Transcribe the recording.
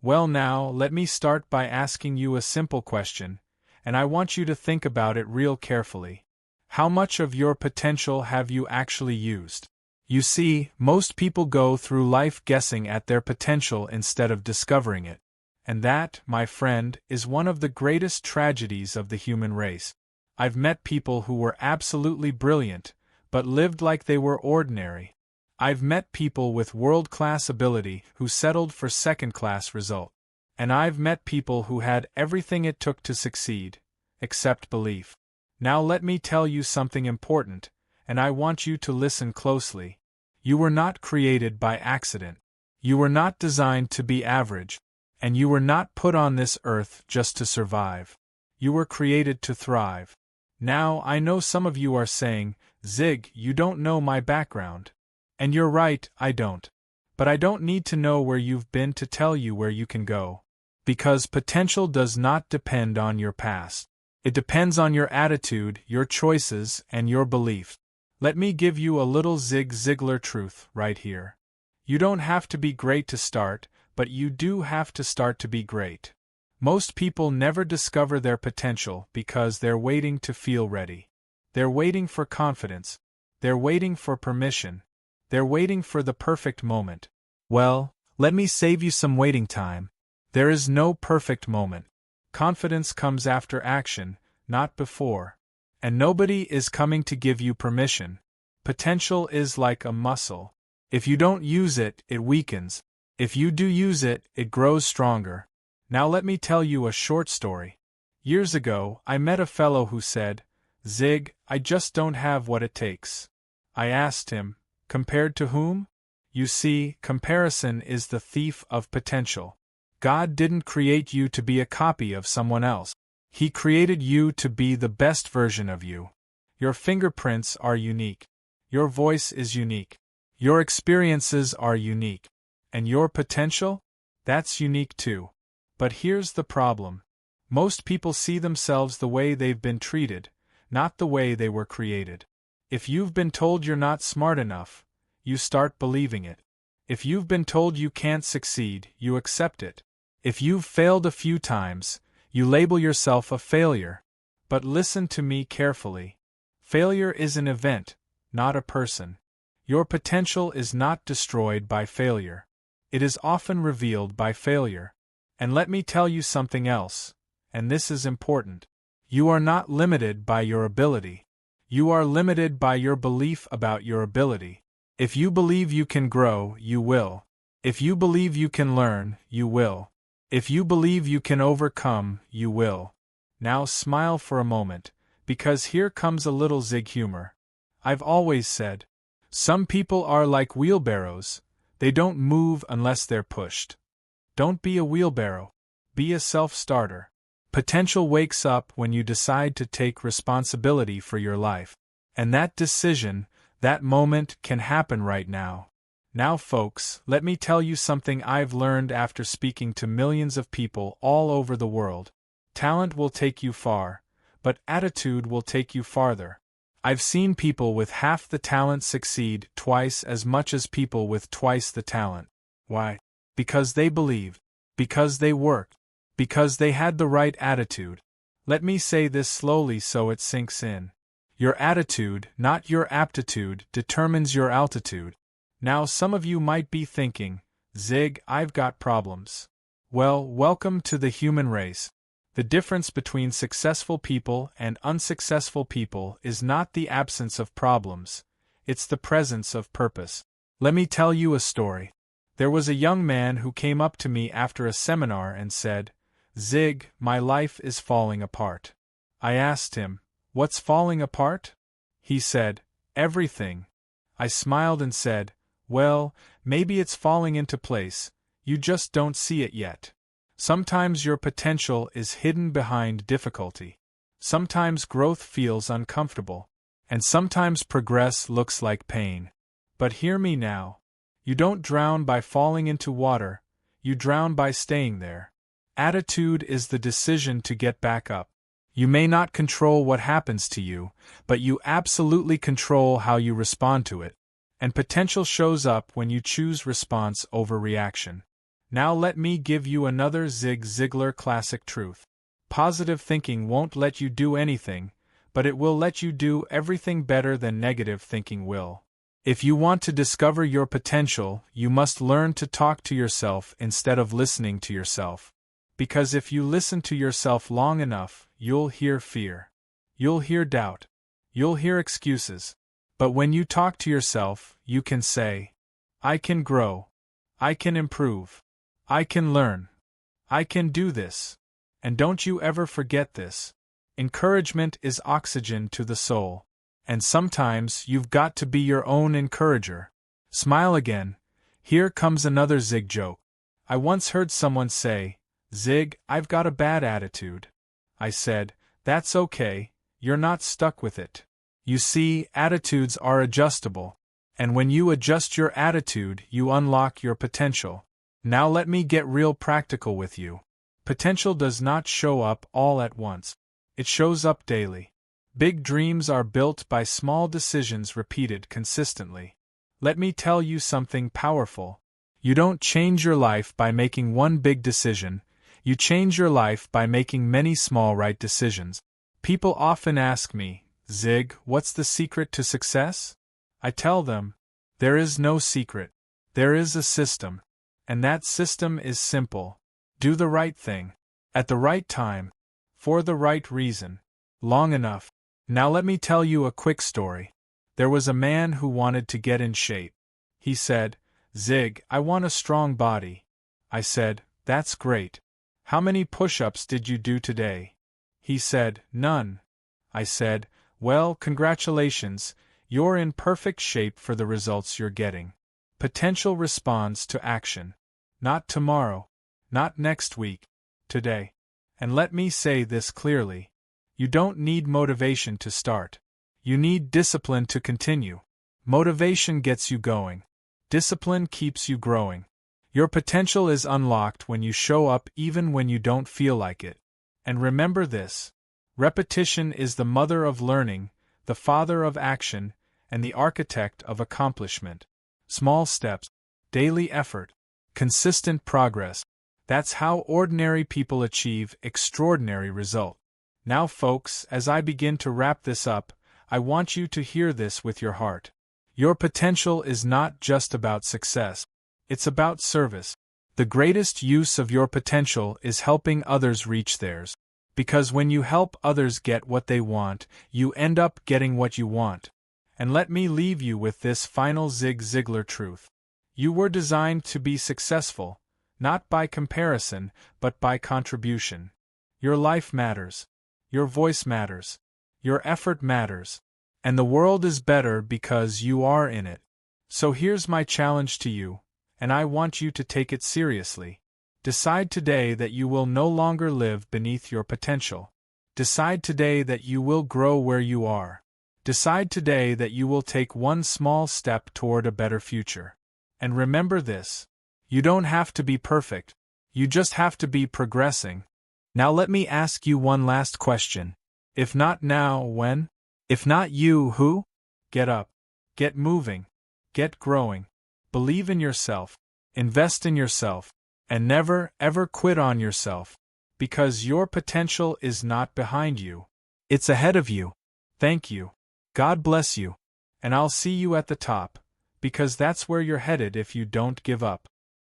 Well now, let me start by asking you a simple question, and I want you to think about it real carefully. How much of your potential have you actually used? You see, most people go through life guessing at their potential instead of discovering it. And that, my friend, is one of the greatest tragedies of the human race. I've met people who were absolutely brilliant, but lived like they were ordinary. I've met people with world-class ability who settled for second-class result. And I've met people who had everything it took to succeed, except belief. Now let me tell you something important, and I want you to listen closely. You were not created by accident. You were not designed to be average, and you were not put on this earth just to survive. You were created to thrive. Now I know some of you are saying, Zig, you don't know my background. And you're right, I don't. But I don't need to know where you've been to tell you where you can go. Because potential does not depend on your past. It depends on your attitude, your choices, and your belief. Let me give you a little Zig Ziglar truth right here. You don't have to be great to start, but you do have to start to be great. Most people never discover their potential because they're waiting to feel ready. They're waiting for confidence. They're waiting for permission. They're waiting for the perfect moment. Well, let me save you some waiting time. There is no perfect moment. Confidence comes after action, not before. And nobody is coming to give you permission. Potential is like a muscle. If you don't use it, it weakens. If you do use it, it grows stronger. Now let me tell you a short story. Years ago, I met a fellow who said, Zig, I just don't have what it takes. I asked him, compared to whom? You see, comparison is the thief of potential. God didn't create you to be a copy of someone else. He created you to be the best version of you. Your fingerprints are unique. Your voice is unique. Your experiences are unique. And your potential? That's unique too. But here's the problem. Most people see themselves the way they've been treated, not the way they were created. If you've been told you're not smart enough, you start believing it. If you've been told you can't succeed, you accept it. If you've failed a few times, you label yourself a failure. But listen to me carefully. Failure is an event, not a person. Your potential is not destroyed by failure. It is often revealed by failure. And let me tell you something else, and this is important. You are not limited by your ability. You are limited by your belief about your ability. If you believe you can grow, you will. If you believe you can learn, you will. If you believe you can overcome, you will. Now smile for a moment, because here comes a little Zig humor. I've always said, some people are like wheelbarrows, they don't move unless they're pushed. Don't be a wheelbarrow, be a self-starter. Potential wakes up when you decide to take responsibility for your life. And that decision, that moment can happen right now. Now folks, let me tell you something I've learned after speaking to millions of people all over the world. Talent will take you far, but attitude will take you farther. I've seen people with half the talent succeed twice as much as people with twice the talent. Why? Because they believed, because they worked, because they had the right attitude. Let me say this slowly so it sinks in. Your attitude, not your aptitude, determines your altitude. Now some of you might be thinking, Zig, I've got problems. Well, welcome to the human race. The difference between successful people and unsuccessful people is not the absence of problems, it's the presence of purpose. Let me tell you a story. There was a young man who came up to me after a seminar and said, Zig, my life is falling apart. I asked him, what's falling apart? He said, everything. I smiled and said, well, maybe it's falling into place, you just don't see it yet. Sometimes your potential is hidden behind difficulty. Sometimes growth feels uncomfortable. And sometimes progress looks like pain. But hear me now. You don't drown by falling into water, you drown by staying there. Attitude is the decision to get back up. You may not control what happens to you, but you absolutely control how you respond to it. And potential shows up when you choose response over reaction. Now let me give you another Zig Ziglar classic truth. Positive thinking won't let you do anything, but it will let you do everything better than negative thinking will. If you want to discover your potential, you must learn to talk to yourself instead of listening to yourself. Because if you listen to yourself long enough, you'll hear fear. You'll hear doubt. You'll hear excuses. But when you talk to yourself, you can say, I can grow. I can improve. I can learn. I can do this. And don't you ever forget this. Encouragement is oxygen to the soul. And sometimes you've got to be your own encourager. Smile again. Here comes another Zig joke. I once heard someone say, Zig, I've got a bad attitude. I said, that's okay, you're not stuck with it. You see, attitudes are adjustable. And when you adjust your attitude, you unlock your potential. Now let me get real practical with you. Potential does not show up all at once. It shows up daily. Big dreams are built by small decisions repeated consistently. Let me tell you something powerful. You don't change your life by making one big decision. You change your life by making many small right decisions. People often ask me, Zig, what's the secret to success? I tell them, there is no secret. There is a system. And that system is simple. Do the right thing. At the right time. For the right reason. Long enough. Now let me tell you a quick story. There was a man who wanted to get in shape. He said, Zig, I want a strong body. I said, that's great. How many push-ups did you do today? He said, none. I said, well, congratulations, you're in perfect shape for the results you're getting. Potential responds to action. Not tomorrow. Not next week. Today. And let me say this clearly. You don't need motivation to start. You need discipline to continue. Motivation gets you going. Discipline keeps you growing. Your potential is unlocked when you show up even when you don't feel like it. And remember this. Repetition is the mother of learning, the father of action, and the architect of accomplishment. Small steps, daily effort, consistent progress. That's how ordinary people achieve extraordinary results. Now folks, as I begin to wrap this up, I want you to hear this with your heart. Your potential is not just about success. It's about service. The greatest use of your potential is helping others reach theirs. Because when you help others get what they want, you end up getting what you want. And let me leave you with this final Zig Ziglar truth. You were designed to be successful, not by comparison, but by contribution. Your life matters. Your voice matters. Your effort matters. And the world is better because you are in it. So here's my challenge to you, and I want you to take it seriously. Decide today that you will no longer live beneath your potential. Decide today that you will grow where you are. Decide today that you will take one small step toward a better future. And remember this. You don't have to be perfect. You just have to be progressing. Now let me ask you one last question. If not now, when? If not you, who? Get up. Get moving. Get growing. Believe in yourself. Invest in yourself. And never, ever quit on yourself. Because your potential is not behind you. It's ahead of you. Thank you. God bless you. And I'll see you at the top. Because that's where you're headed if you don't give up.